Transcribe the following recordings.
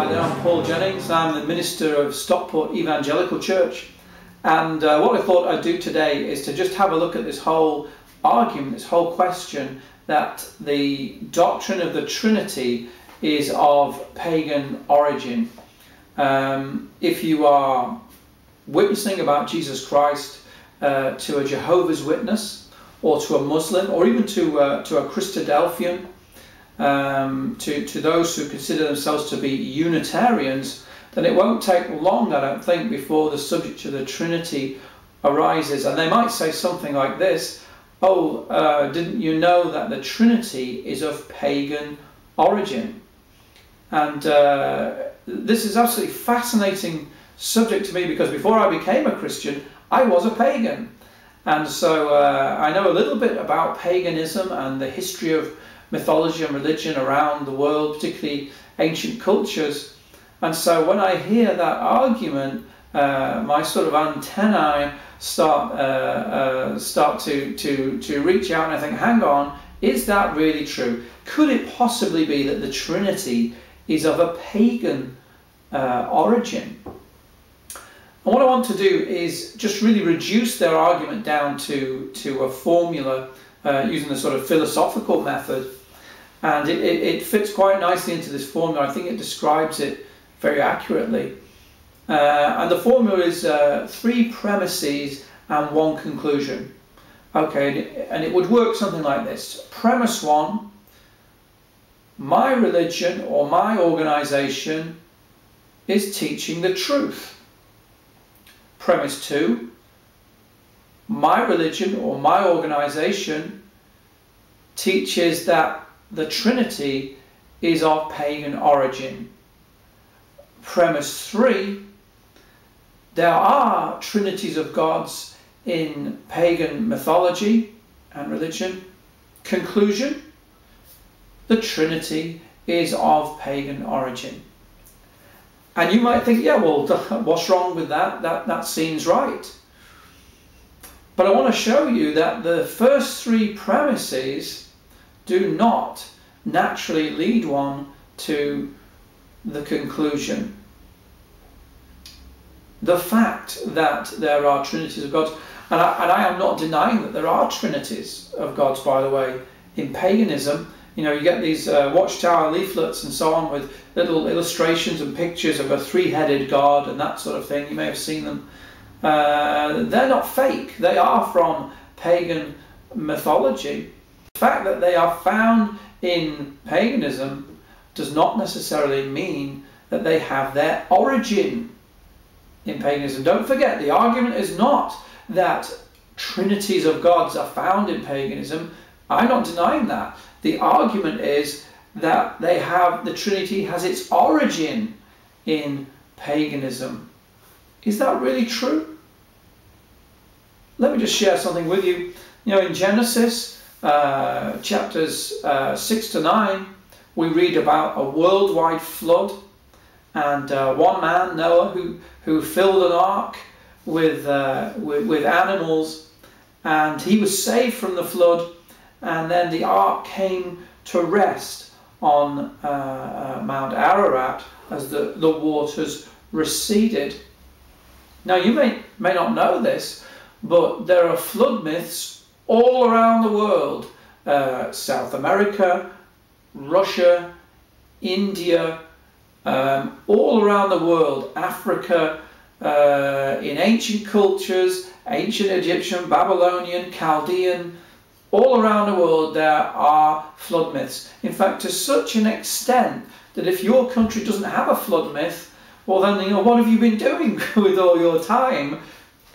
Hi there, I'm Paul Jennings. I'm the minister of Stockport Evangelical Church, and what I thought I'd do today is to just have a look at this whole argument, this whole question that the doctrine of the Trinity is of pagan origin. If you are witnessing about Jesus Christ to a Jehovah's Witness, or to a Muslim, or even to a Christadelphian, to those who consider themselves to be Unitarians, then it won't take long, I don't think, before the subject of the Trinity arises. And they might say something like this: oh, didn't you know that the Trinity is of pagan origin? And this is absolutely fascinating subject to me, because before I became a Christian, I was a pagan. And so I know a little bit about paganism and the history of mythology and religion around the world, particularly ancient cultures. And so when I hear that argument, my sort of antennae start to reach out, and I think, hang on, is that really true? Could it possibly be that the Trinity is of a pagan origin? And what I want to do is just really reduce their argument down to a formula using the sort of philosophical method. And it fits quite nicely into this formula. I think it describes it very accurately. And the formula is 3 premises and 1 conclusion. Okay, and it would work something like this. Premise 1, my religion or my organization is teaching the truth. Premise 2, my religion or my organization teaches that the Trinity is of pagan origin. Premise 3, there are trinities of gods in pagan mythology and religion. Conclusion, the Trinity is of pagan origin. And you might think, yeah, well, what's wrong with that? That seems right. But I want to show you that the first 3 premises do not naturally lead one to the conclusion. The fact that there are trinities of gods, and I am not denying that there are trinities of gods, by the way, in paganism. You know, you get these watchtower leaflets and so on with little illustrations and pictures of a 3-headed god and that sort of thing. You may have seen them. They're not fake. They are from pagan mythology. The fact that they are found in paganism does not necessarily mean that they have their origin in paganism. Don't forget, the argument is not that trinities of gods are found in paganism. I'm not denying that. The argument is that the Trinity has its origin in paganism. Is that really true? Let me just share something with you. You know, in Genesis chapters 6 to 9, we read about a worldwide flood, and one man, Noah, who filled an ark with animals, and he was saved from the flood. And then the ark came to rest on Mount Ararat as the waters receded. Now, you may not know this, but there are flood myths all around the world. South America, Russia, India, all around the world, Africa, in ancient cultures, ancient Egyptian, Babylonian, Chaldean, all around the world there are flood myths. In fact, to such an extent that if your country doesn't have a flood myth, well then, you know, what have you been doing with all your time?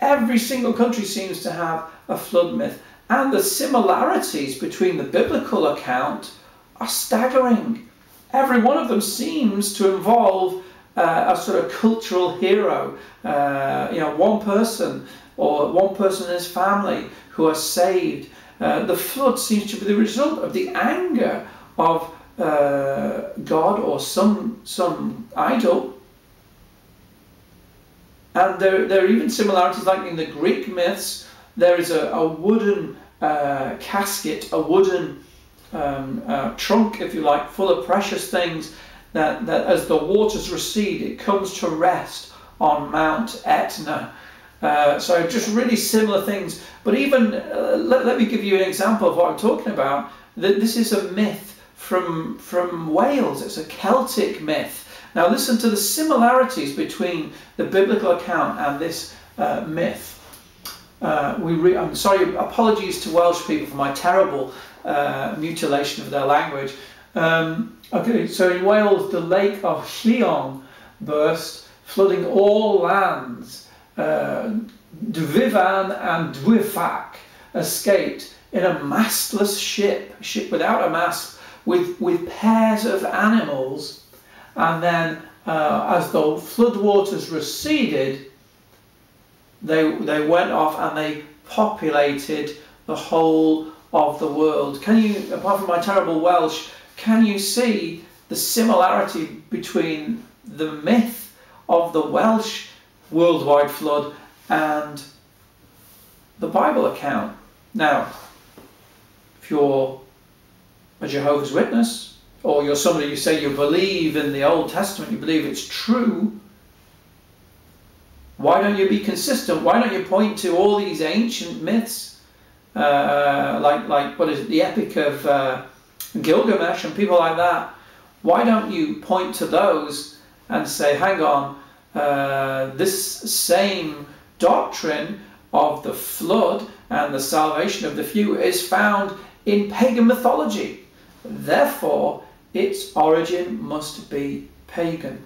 Every single country seems to have a flood myth. And the similarities between the biblical account are staggering. Every one of them seems to involve a sort of cultural hero. You know, one person or one person and his family who are saved. The flood seems to be the result of the anger of God or some idol. And there are even similarities, like in the Greek myths, there is a wooden casket, a wooden trunk, if you like, full of precious things, that as the waters recede, it comes to rest on Mount Etna. So just really similar things. But even, let me give you an example of what I'm talking about. This is a myth from Wales. It's a Celtic myth. Now listen to the similarities between the biblical account and this myth. I'm sorry, apologies to Welsh people for my terrible mutilation of their language. Okay, so in Wales, the Lake of Llion burst, flooding all lands. Dwyfan and Dwyfach escaped in a mastless ship without a mast, with pairs of animals. And then, as the floodwaters receded, they went off and they populated the whole of the world. Can you, apart from my terrible Welsh, can you see the similarity between the myth of the Welsh worldwide flood and the Bible account? Now, if you're a Jehovah's Witness, or you're somebody who say you believe in the Old Testament, you believe it's true, why don't you be consistent? Why don't you point to all these ancient myths, like what is it, the Epic of Gilgamesh and people like that? Why don't you point to those and say, hang on, this same doctrine of the flood and the salvation of the few is found in pagan mythology. Therefore, its origin must be pagan.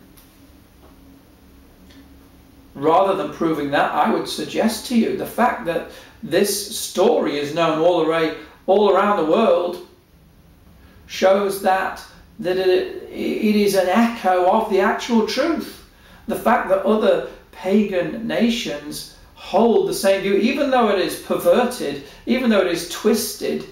Rather than proving that, I would suggest to you the fact that this story is known all around the world shows that it is an echo of the actual truth. The fact that other pagan nations hold the same view, even though it is perverted, even though it is twisted,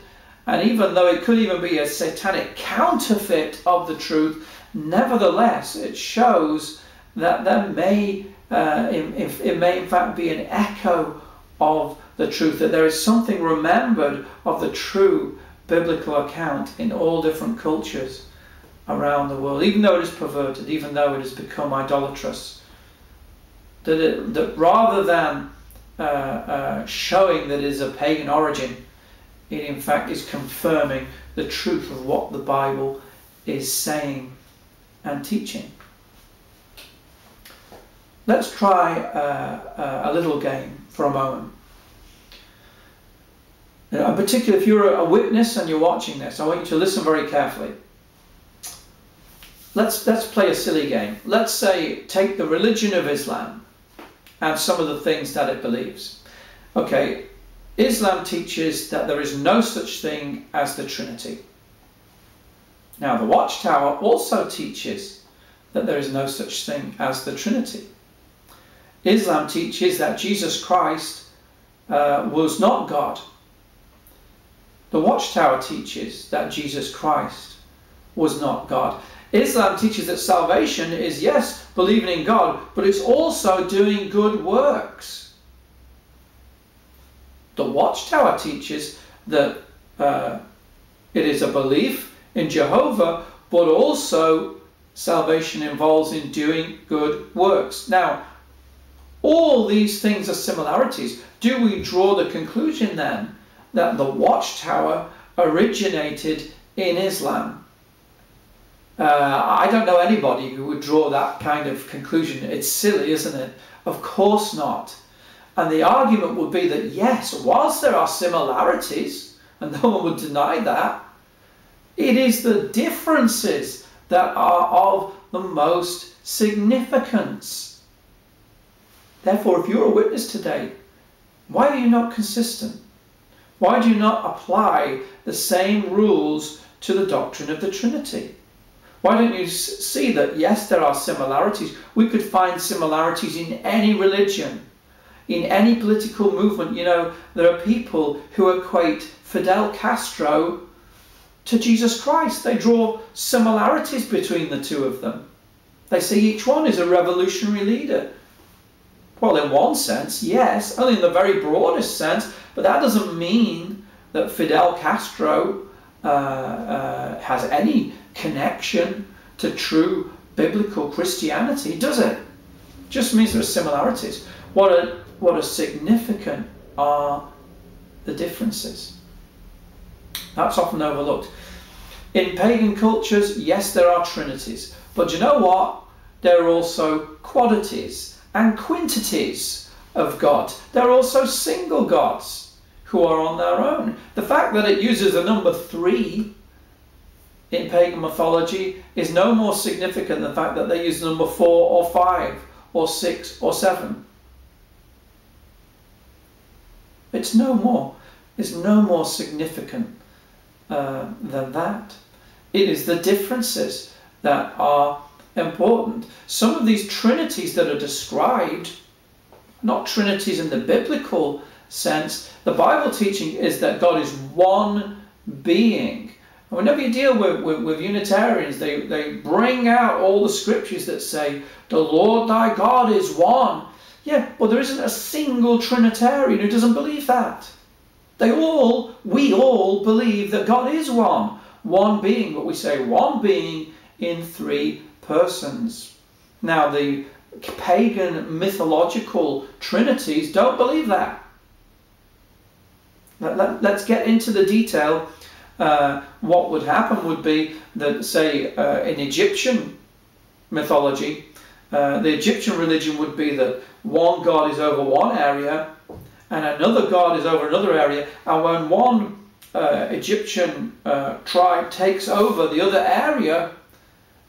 and even though it could even be a satanic counterfeit of the truth, nevertheless it shows that there may, it may in fact be an echo of the truth, that there is something remembered of the true biblical account in all different cultures around the world, even though it is perverted, even though it has become idolatrous. That rather than showing that it is a pagan origin, it in fact is confirming the truth of what the Bible is saying and teaching. Let's try a little game for a moment. In particular, if you're a witness and you're watching this, I want you to listen very carefully. Let's play a silly game. Let's say, take the religion of Islam and some of the things that it believes. Okay, Islam teaches that there is no such thing as the Trinity. Now, the Watchtower also teaches that there is no such thing as the Trinity. Islam teaches that Jesus Christ was not God. The Watchtower teaches that Jesus Christ was not God. Islam teaches that salvation is, yes, believing in God, but it's also doing good works. The Watchtower teaches that it is a belief in Jehovah, but also salvation involves in doing good works. Now, all these things are similarities. Do we draw the conclusion then that the Watchtower originated in Islam? I don't know anybody who would draw that kind of conclusion. It's silly, isn't it? Of course not. And the argument would be that yes, whilst there are similarities, and no one would deny that, it is the differences that are of the most significance. Therefore, if you're a witness today, why are you not consistent? Why do you not apply the same rules to the doctrine of the Trinity? Why don't you see that, yes, there are similarities. We could find similarities in any religion, in any political movement. You know, there are people who equate Fidel Castro to Jesus Christ. They draw similarities between the two of them. They say each one is a revolutionary leader. Well, in one sense, yes, only in the very broadest sense, but that doesn't mean that Fidel Castro has any connection to true biblical Christianity, does it? Just means there are similarities. What are significant are the differences. That's often overlooked. In pagan cultures, yes, there are trinities, but you know what? There are also quadities and quintities of God. There are also single gods who are on their own. The fact that it uses the number 3 in pagan mythology is no more significant than the fact that they use the number 4 or 5 or 6 or 7. It's no more significant than that. It is the differences that are important. Some of these trinities that are described, not trinities in the biblical sense, the Bible teaching is that God is one being. And whenever you deal with Unitarians, they bring out all the scriptures that say, the Lord thy God is one. Yeah, but there isn't a single Trinitarian who doesn't believe that. We all believe that God is one being, but we say one being in 3 persons. Now, the pagan mythological trinities don't believe that. Let's get into the detail. What would happen would be that, say, in Egyptian mythology, the Egyptian religion would be that one god is over one area and another god is over another area, and when one Egyptian tribe takes over the other area,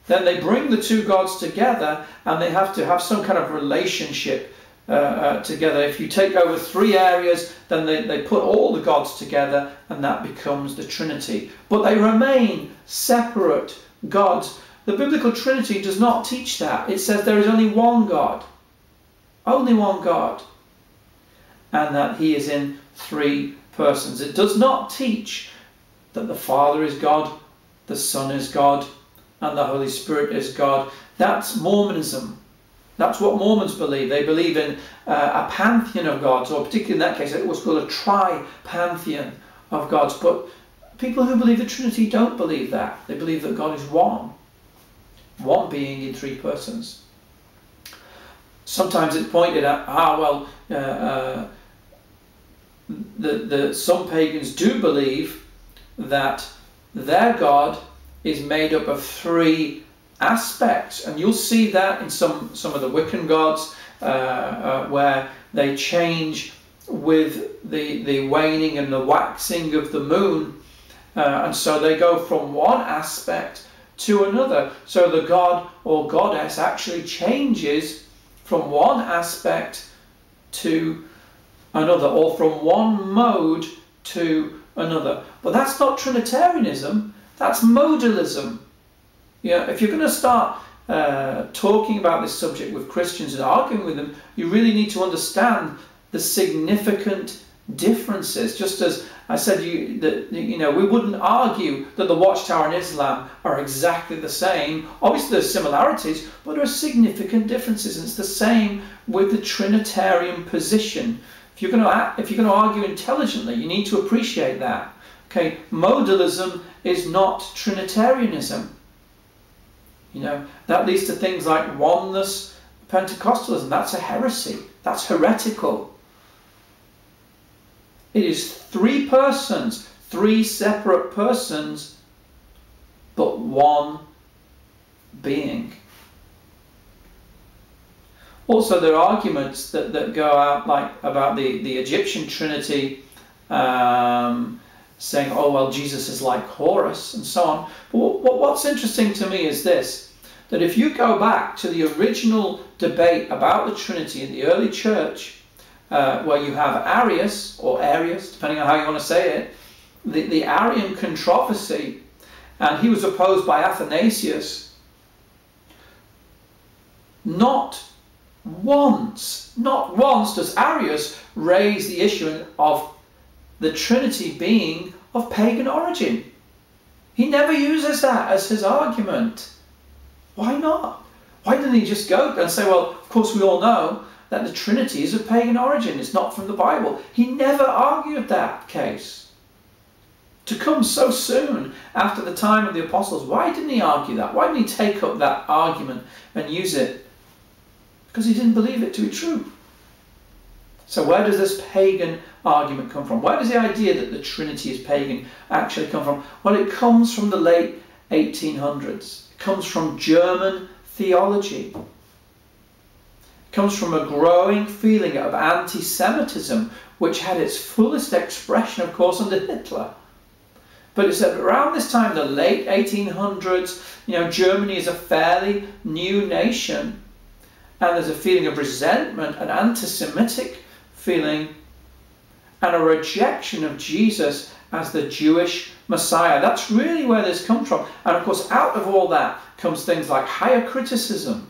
then they bring the 2 gods together and they have to have some kind of relationship together. If you take over 3 areas, then they put all the gods together and that becomes the Trinity. But they remain separate gods. The biblical Trinity does not teach that. It says there is only one God. Only one God. And that he is in 3 persons. It does not teach that the Father is God, the Son is God, and the Holy Spirit is God. That's Mormonism. That's what Mormons believe. They believe in a pantheon of gods, or particularly in that case it was called a tri-pantheon of gods. But people who believe the Trinity don't believe that. They believe that God is one being in 3 persons. Sometimes it's pointed at, some pagans do believe that their God is made up of 3 aspects, and you'll see that in some of the Wiccan gods, where they change with the waning and the waxing of the moon, and so they go from one aspect to another. So the god or goddess actually changes from one aspect to another, or from one mode to another. But that's not Trinitarianism, that's modalism. If you're going to start talking about this subject with Christians and arguing with them, you really need to understand the significant differences. Just as I said, we wouldn't argue that the Watchtower and Islam are exactly the same. Obviously there's similarities, but there are significant differences, and it's the same with the Trinitarian position. If you're going to argue intelligently, you need to appreciate that. Okay, modalism is not Trinitarianism. That leads to things like oneness, Pentecostalism. That's a heresy. That's heretical. It is 3 persons, 3 separate persons, but one being. Also, there are arguments that go out about the Egyptian Trinity, saying, oh, well, Jesus is like Horus, and so on. But what's interesting to me is this, that if you go back to the original debate about the Trinity in the early church, where you have Arius, or Arius, depending on how you want to say it, the Arian controversy, and he was opposed by Athanasius, not once does Arius raise the issue of the Trinity being of pagan origin. He never uses that as his argument. Why not? Why didn't he just go and say, well, of course we all know that the Trinity is of pagan origin, it's not from the Bible. He never argued that case. to come so soon after the time of the apostles. Why didn't he argue that? Why didn't he take up that argument and use it? Because he didn't believe it to be true. So where does this pagan argument come from? Where does the idea that the Trinity is pagan actually come from? Well, it comes from the late 1800s. It comes from German theology. It comes from a growing feeling of anti-Semitism, which had its fullest expression, of course, under Hitler. But it's around this time, the late 1800s, Germany is a fairly new nation, and there's a feeling of resentment, an anti-Semitic feeling, and a rejection of Jesus as the Jewish Messiah. That's really where this comes from. And of course, out of all that comes things like higher criticism,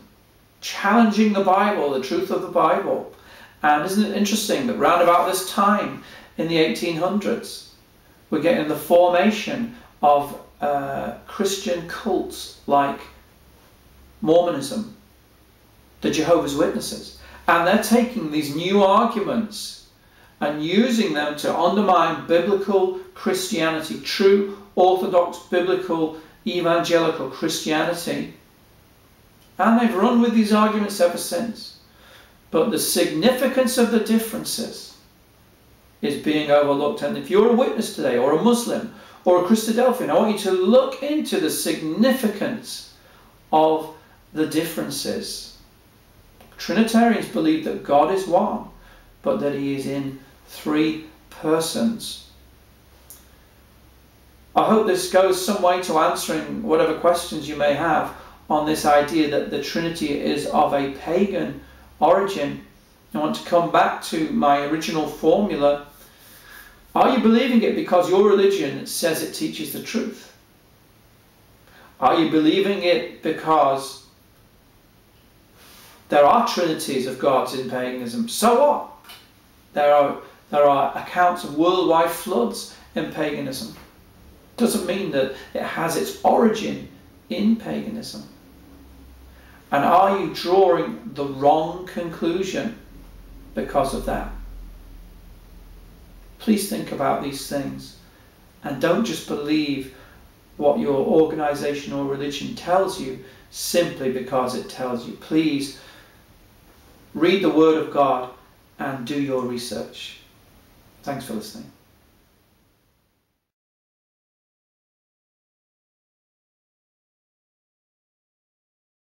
challenging the Bible, the truth of the Bible. And isn't it interesting that round about this time in the 1800s, we're getting the formation of Christian cults like Mormonism, the Jehovah's Witnesses, and they're taking these new arguments and using them to undermine biblical Christianity, true orthodox biblical evangelical Christianity, and they've run with these arguments ever since. But the significance of the differences is being overlooked. And if you're a witness today, or a Muslim, or a Christadelphian, I want you to look into the significance of the differences. Trinitarians believe that God is one, but that he is in three persons. I hope this goes some way to answering whatever questions you may have on this idea that the Trinity is of a pagan origin. I want to come back to my original formula. Are you believing it because your religion says it teaches the truth? Are you believing it because there are trinities of gods in paganism? So what? There are accounts of worldwide floods in paganism. Doesn't mean that it has its origin in paganism. And are you drawing the wrong conclusion because of that? Please think about these things, and don't just believe what your organization or religion tells you simply because it tells you. Please read the Word of God and do your research. Thanks for listening.